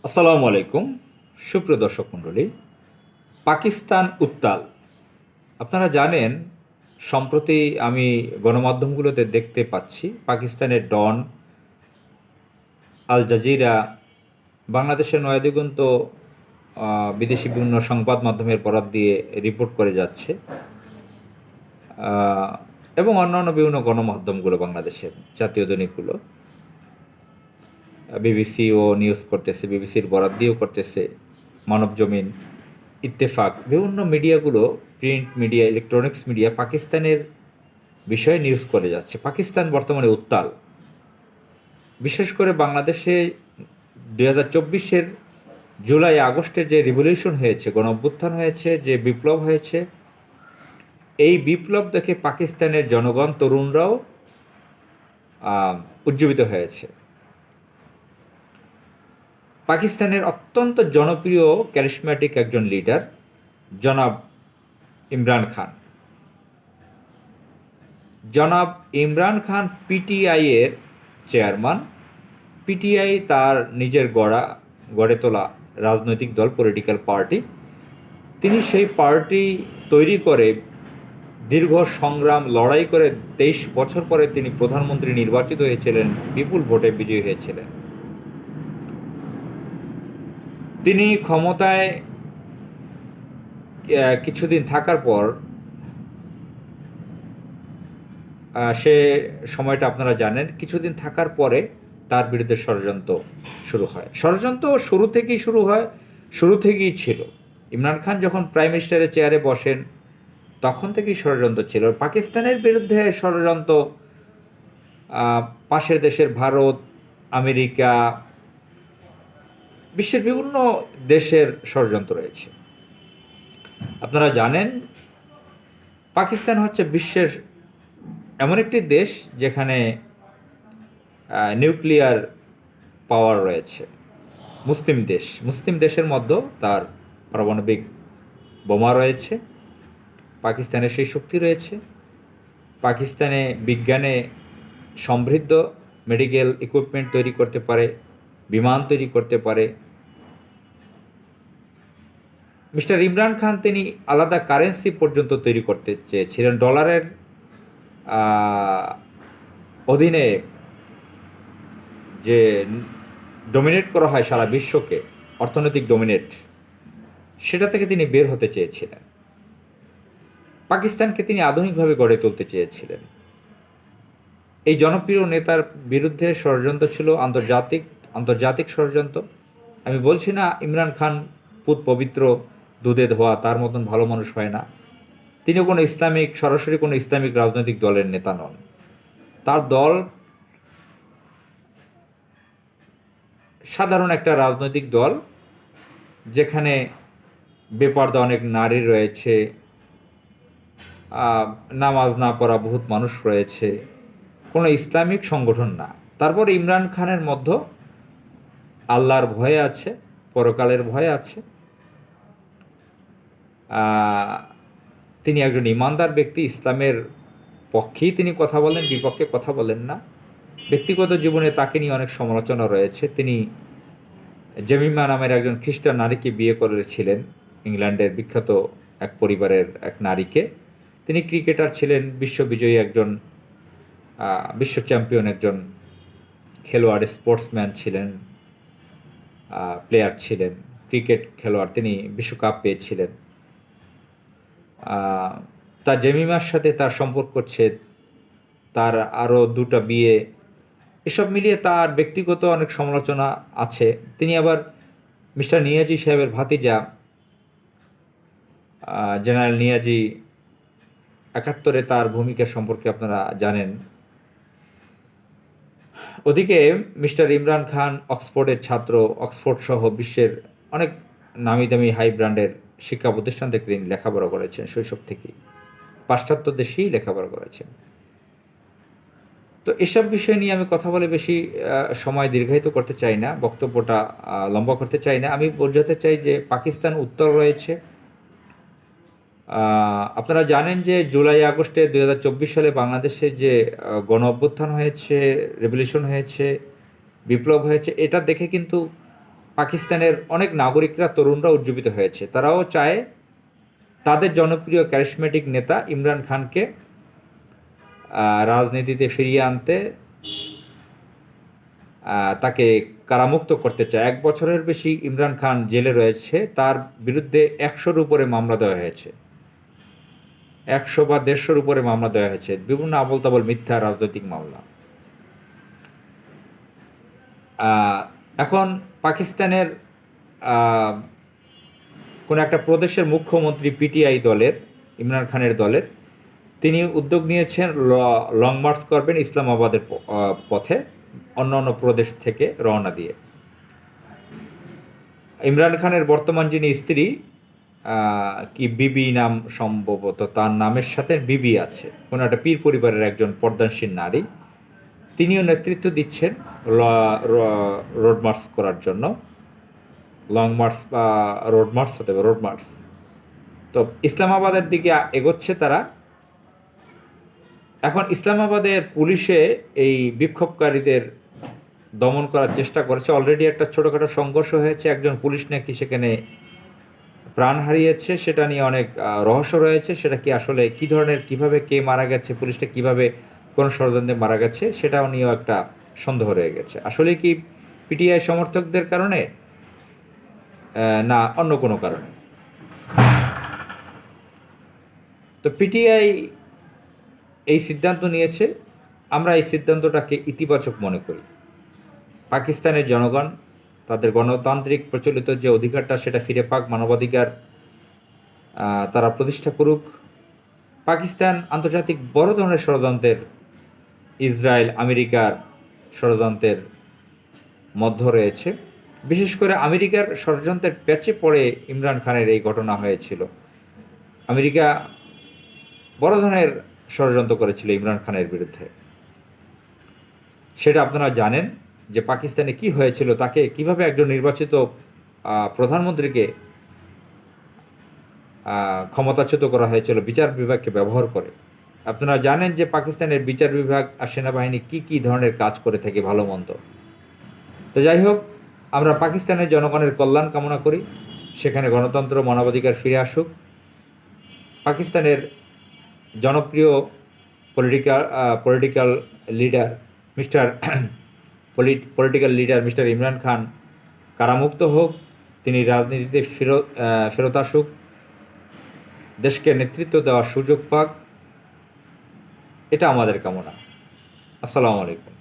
আসসালামু আলাইকুম, সুপ্রিয় দর্শক মণ্ডলী। পাকিস্তান উত্তাল। আপনারা জানেন, সম্প্রতি আমি গণমাধ্যমগুলোতে দেখতে পাচ্ছি পাকিস্তানের ডন, আল জাজিরা, বাংলাদেশের নয়াদিগন্ত বিদেশি বিভিন্ন সংবাদ মাধ্যমের বরাত দিয়ে রিপোর্ট করে যাচ্ছে, এবং অন্যান্য বিভিন্ন গণমাধ্যমগুলো, বাংলাদেশের জাতীয় দৈনিকগুলো, বিবিসিও নিউজ করতেছে, বিবিসির বরাত দিয়েও করতেছে, মানবজমিন, ইত্তেফাক, বিভিন্ন মিডিয়াগুলো, প্রিন্ট মিডিয়া, ইলেকট্রনিক্স মিডিয়া পাকিস্তানের বিষয়ে নিউজ করে যাচ্ছে। পাকিস্তান বর্তমানে উত্তাল। বিশেষ করে বাংলাদেশে 2024-এর জুলাই আগস্টের যে রিভলিউশন হয়েছে, গণ অভ্যুত্থান হয়েছে, যে বিপ্লব হয়েছে, এই বিপ্লব দেখে পাকিস্তানের জনগণ, তরুণরাও উজ্জীবিত হয়েছে। পাকিস্তানের অত্যন্ত জনপ্রিয় ক্যারিশম্যাটিক একজন লিডার জনাব ইমরান খান। জনাব ইমরান খান পিটিআইয়ের চেয়ারম্যান। পিটিআই তার নিজের গড়ে তোলা রাজনৈতিক দল, পলিটিক্যাল পার্টি। তিনি সেই পার্টি তৈরি করে দীর্ঘ সংগ্রাম, লড়াই করে 23 বছর পরে তিনি প্রধানমন্ত্রী নির্বাচিত হয়েছিলেন, বিপুল ভোটে বিজয়ী হয়েছিলেন। তিনি ক্ষমতায় কিছুদিন থাকার পর, সে সময়টা আপনারা জানেন, কিছুদিন থাকার পরে তার বিরুদ্ধে ষড়যন্ত্র শুরু হয়। ষড়যন্ত্র শুরু থেকেই ছিল। ইমরান খান যখন প্রাইম মিনিস্টারের চেয়ারে বসেন, তখন থেকেই ষড়যন্ত্র ছিল। পাকিস্তানের বিরুদ্ধে ষড়যন্ত্র পাশের দেশের ভারত, আমেরিকা, বিশ্বের বিভিন্ন দেশের ষড়যন্ত্র রয়েছে। আপনারা জানেন, পাকিস্তান হচ্ছে বিশ্বের এমন একটি দেশ যেখানে নিউক্লিয়ার পাওয়ার রয়েছে। মুসলিম দেশের মধ্যে তার পারমাণবিক বোমা রয়েছে। পাকিস্তানের সেই শক্তি রয়েছে। পাকিস্তানে বিজ্ঞানে সমৃদ্ধ, মেডিকেল ইকুইপমেন্ট তৈরি করতে পারে, বিমান তৈরি করতে পারে। মিস্টার ইমরান খান তিনি আলাদা কারেন্সি পর্যন্ত তৈরি করতে চেয়েছিলেন। ডলারের অধীনে যে ডোমিনেট করা হয় সারা বিশ্বকে, অর্থনৈতিক ডোমিনেট, সেটা থেকে তিনি বের হতে চেয়েছিলেন। পাকিস্তানকে তিনি আধুনিকভাবে গড়ে তুলতে চেয়েছিলেন। এই জনপ্রিয় নেতার বিরুদ্ধে ষড়যন্ত্র ছিল আন্তর্জাতিক ষড়যন্ত্র। আমি বলছি না ইমরান খান পুত পবিত্র, দুধে ধোয়া, তার মতন ভালো মানুষ হয় না। তিনি সরাসরি কোনো ইসলামিক রাজনৈতিক দলের নেতা নন। তার দল সাধারণ একটা রাজনৈতিক দল, যেখানে বেপরদা অনেক নারী রয়েছে, নামাজ না পড়া বহুত মানুষ রয়েছে, কোনো ইসলামিক সংগঠন না। তারপর ইমরান খানের মধ্যে আল্লাহর ভয় আছে, পরকালের ভয় আছে। তিনি একজন ইমানদার ব্যক্তি। ইসলামের পক্ষেই তিনি কথা বলেন, বিপক্ষে কথা বলেন না। ব্যক্তিগত জীবনে তাকে নিয়ে অনেক সমালোচনা রয়েছে। তিনি জেমিমা নামের একজন খ্রিস্টান নারীকে বিয়ে করেছিলেন, ইংল্যান্ডের বিখ্যাত এক পরিবারের এক নারীকে। তিনি ক্রিকেটার ছিলেন, বিশ্ববিজয়ী একজন, বিশ্ব চ্যাম্পিয়ন একজন খেলোয়াড়, স্পোর্টসম্যান ছিলেন, প্লেয়ার ছিলেন, ক্রিকেট খেলোয়াড়। তিনি বিশ্বকাপ পেয়েছিলেন। তার জেমিমার সাথে তার সম্পর্ক হচ্ছে, তার আরও 2টা বিয়ে, এসব মিলিয়ে তার ব্যক্তিগত অনেক সমালোচনা আছে। তিনি আবার মিস্টার নিয়াজি সাহেবের ভাতিজা, জেনারেল নিয়াজি, 71-এ তার ভূমিকা সম্পর্কে আপনারা জানেন। ওদিকে মিস্টার ইমরান খান অক্সফোর্ডের ছাত্র, অক্সফোর্ড সহ বিশ্বের অনেক নামি দামি হাই ব্র্যান্ডের শিক্ষা প্রতিষ্ঠান থেকে তিনি লেখাপড়া করেছেন, শৈশব থেকেই পাশ্চাত্য দেশেই লেখাপড়া করেছেন। তো এসব বিষয় নিয়ে আমি কথা বলে বেশি সময় দীর্ঘায়িত করতে চাই না, বক্তব্যটা লম্বা করতে চাই না। আমি বোঝাতে চাই যে পাকিস্তান উত্তর রয়েছে। আপনারা জানেন যে জুলাই আগস্টে 2024 সালে বাংলাদেশে যে গণ অভ্যুত্থান হয়েছে, রেভলিউশন হয়েছে, বিপ্লব হয়েছে, এটা দেখে কিন্তু পাকিস্তানের অনেক নাগরিকরা, তরুণরা উজ্জীবিত হয়েছে। তারাও চায় তাদের জনপ্রিয় ক্যারিশমেটিক নেতা ইমরান খানকে রাজনীতিতে ফিরিয়ে আনতে, তাকে কারামুক্ত করতে চায়। 1 বছরের বেশি ইমরান খান জেলে রয়েছে, তার বিরুদ্ধে 100-র উপরে মামলা দেওয়া হয়েছে। 100 বা 150-র উপরে মামলা দেওয়া হয়েছে, বিভিন্ন আবল তাবল মিথ্যা রাজনৈতিক মামলা। এখন পাকিস্তানের কোন একটা প্রদেশের মুখ্যমন্ত্রী পিটিআই দলের, ইমরান খানের দলের, তিনি উদ্যোগ নিয়েছেন লং মার্চ করবেন ইসলামাবাদের পথে অন্য অন্য প্রদেশ থেকে রওনা দিয়ে। ইমরান খানের বর্তমান যিনি স্ত্রী, কি বিবি নাম সম্ভবত, তার নামের সাথে বিবি আছে, কোনো একটা পীর পরিবারের একজন পর্দানশীল নারী, তিনিও নেতৃত্ব দিচ্ছেন রোড মার্চ করার জন্য। লং মার্চ বা রোড মার্চ হতে হবে, রোড মার্চ। তো ইসলামাবাদের দিকে এগোচ্ছে তারা। এখন ইসলামাবাদের পুলিশে এই বিক্ষোভকারীদের দমন করার চেষ্টা করেছে। অলরেডি একটা ছোটোখাটো সংঘর্ষ হয়েছে, একজন পুলিশ নাকি সেখানে প্রাণ হারিয়েছে, সেটা নিয়ে অনেক রহস্য রয়েছে। সেটা কি আসলে কী ধরনের, কিভাবে কে মারা গেছে, পুলিশটা কিভাবে কোন ষড়যন্ত্রে মারা গেছে, সেটাও নিয়েও একটা সন্দেহ রয়ে গেছে। আসলে কি পিটিআই সমর্থকদের কারণে, না অন্য কোনো কারণে? তো পিটিআই এই সিদ্ধান্ত নিয়েছে, আমরা এই সিদ্ধান্তটাকে ইতিবাচক মনে করি। পাকিস্তানের জনগণ তাদের গণতান্ত্রিক প্রচলিত যে অধিকারটা, সেটা ফিরে পাক, মানবাধিকার তারা প্রতিষ্ঠা করুক। পাকিস্তান আন্তর্জাতিক বড় ধরনের ষড়যন্ত্রের, ইসরায়েল আমেরিকার ষড়যন্ত্রের মধ্যে রয়েছে। বিশেষ করে আমেরিকার ষড়যন্ত্রের প্যাচে পড়ে ইমরান খানের এই ঘটনা হয়েছিল। আমেরিকা বড় ধরনের ষড়যন্ত্র করেছিল ইমরান খানের বিরুদ্ধে। সেটা আপনারা জানেন যে পাকিস্তানে কি হয়েছিল, তাকে কিভাবে একজন নির্বাচিত প্রধানমন্ত্রীকে ক্ষমতাচ্যুত করা হয়েছিল বিচার বিভাগকে ব্যবহার করে। আপনারা জানেন যে পাকিস্তানের বিচার বিভাগ আর সেনাবাহিনী কি কি ধরনের কাজ করে থাকে, ভালো মন্দ। তো যাই হোক, আমরা পাকিস্তানের জনগণের কল্যাণ কামনা করি, সেখানে গণতন্ত্র, মানবাধিকার ফিরে আসুক। পাকিস্তানের জনপ্রিয় political leader mister Imran Khan কারামুক্ত হোক, তিনি রাজনীতিতে ফেরত আসুক, দেশকে নেতৃত্ব দেওয়ার সুযোগ পাক, এটা আমাদের কামনা। আসসালামু আলাইকুম।